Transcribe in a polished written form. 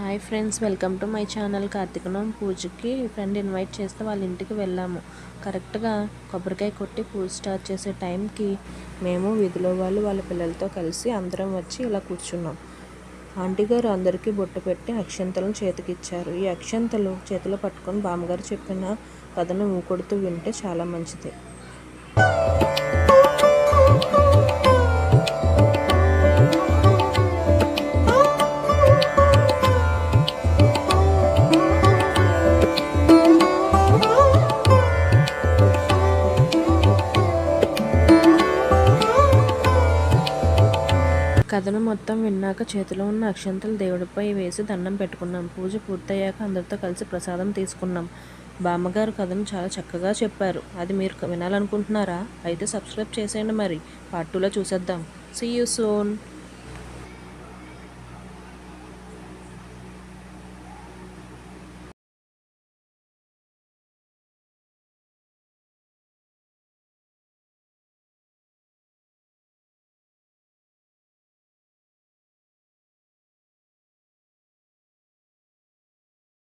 Hi friends, welcome to my channel. కార్తీకనం పూజకి friend invite చేస్తే వాళ్ళ ఇంటికి వెళ్ళాము. కరెక్ట్గా కొబ్బరికాయ కొట్టి పూజ స్టార్ట్ చేసే టైంకి మేము వీధిలో వాళ్ళ పిల్లలతో కలిసి అందరం వచ్చి ఇలా కూర్చున్నాం. ఆంటీ గారు అందరికీ బొట్టు పెట్టి అక్షంతలను చేతికిచ్చారు. ఈ అక్షంతలు చేతిలో పట్టుకొని బామ్మగారు చెప్పిన కథను ఊకొడుతూ వింటే చాలా మంచిది. కథను మొత్తం విన్నాక చేతిలో ఉన్న అక్షంతలు దేవుడిపై వేసి దండం పెట్టుకున్నాం. పూజ పూర్తయ్యాక అందరితో కలిసి ప్రసాదం తీసుకున్నాం. బామ్మగారు కథను చాలా చక్కగా చెప్పారు. అది మీరు వినాలనుకుంటున్నారా? అయితే సబ్స్క్రైబ్ చేసేయండి. మరి పార్ట్ 2లో చూసేద్దాం. See you soon.